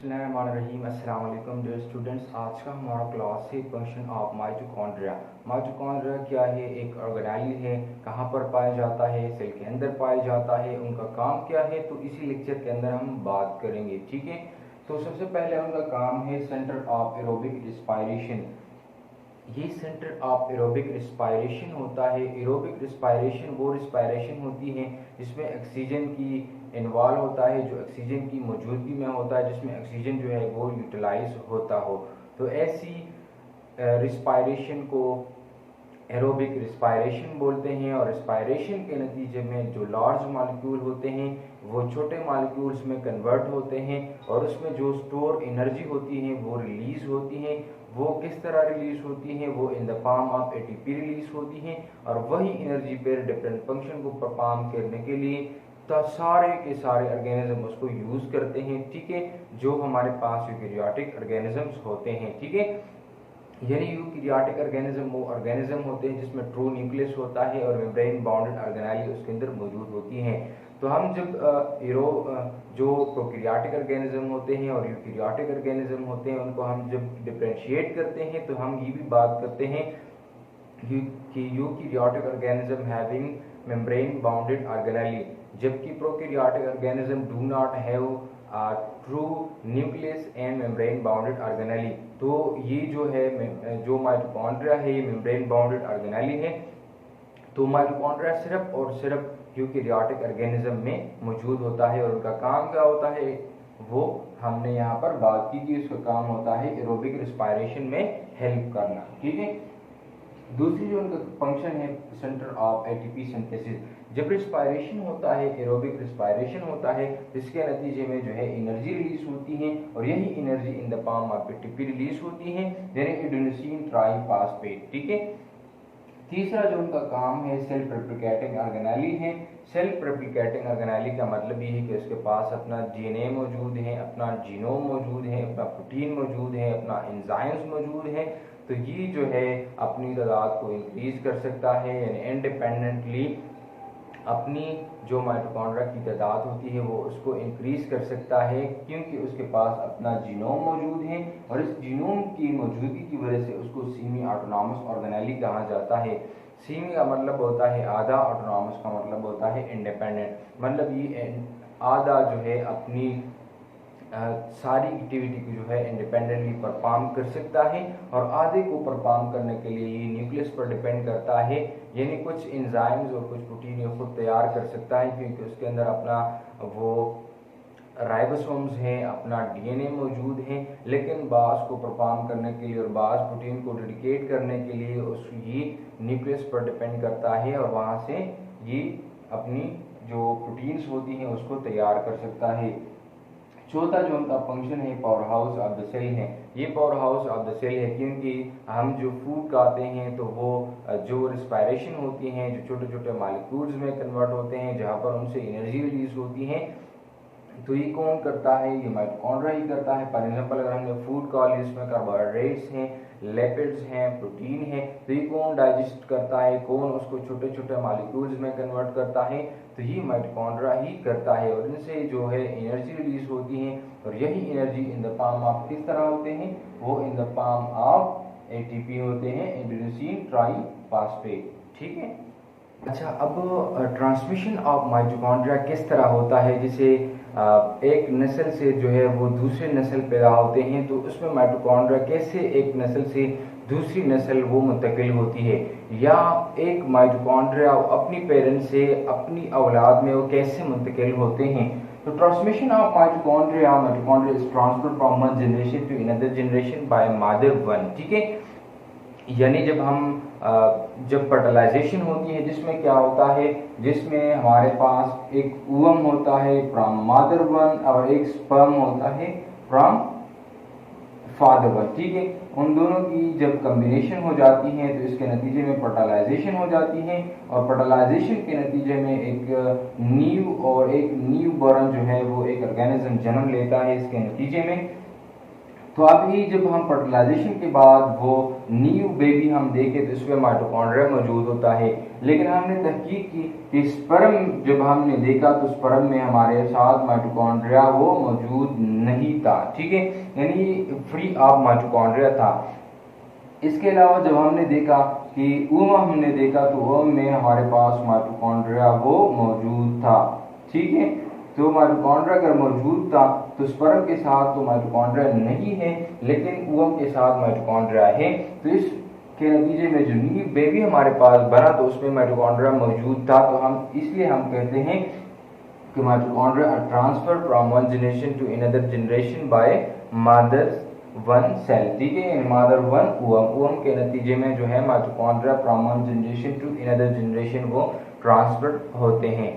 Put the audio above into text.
रहीम अस्सलाम वालेकुम dear students. आज का हमारा क्लास है फंक्शन ऑफ माइटोकॉन्ड्रिया। माइटोकॉन्ड्रिया क्या है? एक ऑर्गेनेल है। कहाँ पर पाया जाता है? सेल के अंदर पाया जाता है। उनका काम क्या है? तो इसी लेक्चर के अंदर हम बात करेंगे, ठीक है। तो सबसे पहले उनका काम है सेंटर ऑफ एरोबिक रिस्पायरेशन। ये सेंटर ऑफ एरोबिक रिस्पायरेशन होता है। एरोबिक रिस्पायरेशन वो रिस्पायरेशन होती है जिसमें ऑक्सीजन की इन्वॉल्व होता है, जो ऑक्सीजन की मौजूदगी में होता है, जिसमें ऑक्सीजन जो है वो यूटिलाइज होता हो। तो ऐसी रिस्पायरेशन को एरोबिक रिस्पायरेशन बोलते हैं। और रिस्पायरेशन के नतीजे में जो लार्ज मॉलिक्यूल होते हैं वो छोटे मॉलिक्यूल्स में कन्वर्ट होते हैं और उसमें जो स्टोर एनर्जी होती है वो रिलीज होती है। वो किस तरह रिलीज होती है? वो in the form of ATP release होती है और वही एनर्जी पर डिफरेंट फंक्शन को परफॉर्म करने के लिए तो सारे के सारे ऑर्गेनिज्म उसको यूज करते हैं, ठीक है। जो हमारे पास यूकेरियोटिक ऑर्गेनिजम्स होते हैं, ठीक है। यानी यूकेरियोटिक ऑर्गेनिज्म वो ऑर्गेनिज्म होते हैं जिसमें ट्रू न्यूक्लियस होता है और मेम्ब्रेन बाउंडेड ऑर्गेनेली उसके अंदर मौजूद होती हैं। तो हम जब जो प्रोकैरियोटिक ऑर्गेनिज्म होते हैं और यूकेरियोटिक ऑर्गेनिज्म होते हैं उनको हम जब डिफरेंशिएट करते हैं तो हम ये भी बात करते हैं कि eukaryotic organism having membrane bounded organelle, जबकि prokaryotic organism do not have true nucleus and membrane bounded organelle. तो ये जो है जो माइटोकॉन्ड्रिया है ये मेम्ब्रेन बाउंडेड ऑर्गेनेली है। तो माइटोकॉन्ड्रिया सिर्फ और सिर्फ यूकेरियोटिक ऑर्गेनिज्म में मौजूद होता है और उनका काम क्या होता है वो हमने यहाँ पर बात की कि उसका काम होता है एरोबिक रिस्पायरेशन में हेल्प करना, ठीक है। दूसरी जो उनका फंक्शन है सेंटर ऑफ एटीपी सिंथेसिस। जब रिस्पायरेशन होता है, एरोबिक रिस्पायरेशन होता है, जिसके नतीजे में जो है एनर्जी रिलीज होती है और यही energy in the form of ATP release होती है, यानी एडेनोसिन ट्राइफॉस्फेट, ठीक है। तीसरा जो उनका काम है सेल्फ रेप्लिकेटिंग ऑर्गेनेली है। सेल्फ रेप्लिकेटिंग ऑर्गेनेली का मतलब ये है कि उसके पास अपना डीएनए मौजूद है, अपना जीनोम मौजूद है, अपना प्रोटीन मौजूद है, अपना एंजाइम्स मौजूद है। तो ये जो है अपनी तादाद को इंक्रीज कर सकता है, यानी इंडिपेंडेंटली अपनी जो माइटोकॉन्ड्रिया की तादाद होती है वो उसको इंक्रीज कर सकता है, क्योंकि उसके पास अपना जीनोम मौजूद है और इस जीनोम की मौजूदगी की वजह से उसको सेमी ऑटोनॉमस ऑर्गेनेली कहा जाता है। सेमी का मतलब होता है आधा, ऑटोनॉमस का मतलब होता है इंडिपेंडेंट। मतलब ये आधा जो है अपनी सारी एक्टिविटी को जो है इंडिपेंडेंटली परफॉर्म कर सकता है और आधे को परफॉर्म करने के लिए ये न्यूक्लियस पर डिपेंड करता है, यानी कुछ एंजाइम्स और कुछ प्रोटीन ये खुद तैयार कर सकता है क्योंकि उसके अंदर अपना वो राइबोसोम्स हैं, अपना डीएनए मौजूद है। लेकिन बास को परफॉर्म करने के लिए और बास प्रोटीन को डेडिकेट करने के लिए उस ये न्यूक्लियस पर डिपेंड करता है और वहाँ से ये अपनी जो प्रोटीन्स होती हैं उसको तैयार कर सकता है। चौथा जो उनका फंक्शन है power house of the cell है। ये power house of the cell है क्योंकि हम जो फूड खाते हैं तो वो जो रिस्पायरेशन होती हैं, जो छोटे छोटे मॉलिक्यूल्स में कन्वर्ट होते हैं जहाँ पर उनसे एनर्जी रिलीज होती है, तो ये कौन करता है? ये माइटोकॉन्ड्रिया ही करता है। फॉर एग्जांपल अगर हमने फूड खा लिया इसमें कार्बोहाइड्रेट्स हैं, लिपिड्स हैं, प्रोटीन है, तो ये कौन डाइजेस्ट करता है? कौन उसको छोटे छोटे मॉलिक्यूल्स में कन्वर्ट करता है? तो ये माइटोकॉन्ड्रिया ही करता है और इनसे जो है एनर्जी रिलीज होती है और यही energy in the form of किस तरह होते हैं? वो in the form of ATP होते हैं, एडेनोसिन ट्राइफॉस्फेट, ठीक है। अच्छा, अब ट्रांसमिशन ऑफ माइटोकॉन्ड्रिया किस तरह होता है? जैसे एक नस्ल से जो है वो दूसरे नस्ल पैदा होते हैं, तो उसमें माइटोकॉन्ड्रिया कैसे एक नस्ल से दूसरी नस्ल वो मुंतकिल होती है, या एक माइटोकॉन्ड्रिया अपनी पेरेंट से अपनी औलाद में वो कैसे मुंतकिल होते हैं। तो transmission of mitochondria is transfer from one generation to another generation by mother one, ठीक है। यानी जब फर्टिलाइजेशन होती है जिसमें क्या होता है, जिसमें हमारे पास एक ओवम होता है फ्रॉम मदर वन और एक स्पर्म होता है फ्रॉम फादर वन, ठीक है। उन दोनों की जब कम्बिनेशन हो जाती है तो इसके नतीजे में फर्टिलाइजेशन हो जाती है और फर्टिलाइजेशन के नतीजे में एक न्यू बॉर्न जो है वो एक ऑर्गेनिज्म जन्म लेता है इसके नतीजे में। तो अभी जब हम फर्टिलाइजेशन के बाद वो न्यू बेबी हम देखें तो इसमें माइटोकॉन्ड्रिया मौजूद होता है, लेकिन हमने तहकीक की कि स्पर्म जब हमने देखा तो स्पर्म में हमारे साथ माइटोकॉन्ड्रिया वो मौजूद नहीं था, ठीक है, यानी फ्री ऑफ माइटोकॉन्ड्रिया था। इसके अलावा जब हमने देखा कि हमने देखा तो में हमारे पास माइटोकॉन्ड्रिया वो मौजूद था, ठीक है। तो माइटोकॉन्ड्रिया अगर मौजूद था तो स्पर्म के साथ तो माइटोकॉन्ड्रिया नहीं है, लेकिन के साथ माइटोकॉन्ड्रिया है। तो इस के नतीजे में जो न्यू बेबी हमारे पास बना तो उसमें माइटोकॉन्ड्रिया मौजूद था। तो हम इसलिए हम कहते हैं कि mitochondria are transferred from one generation to another generation by mother one cell, ठीक है, मदर वन ओवम के नतीजे में जो है mitochondria from one generation to another generation वो ट्रांसफर होते हैं।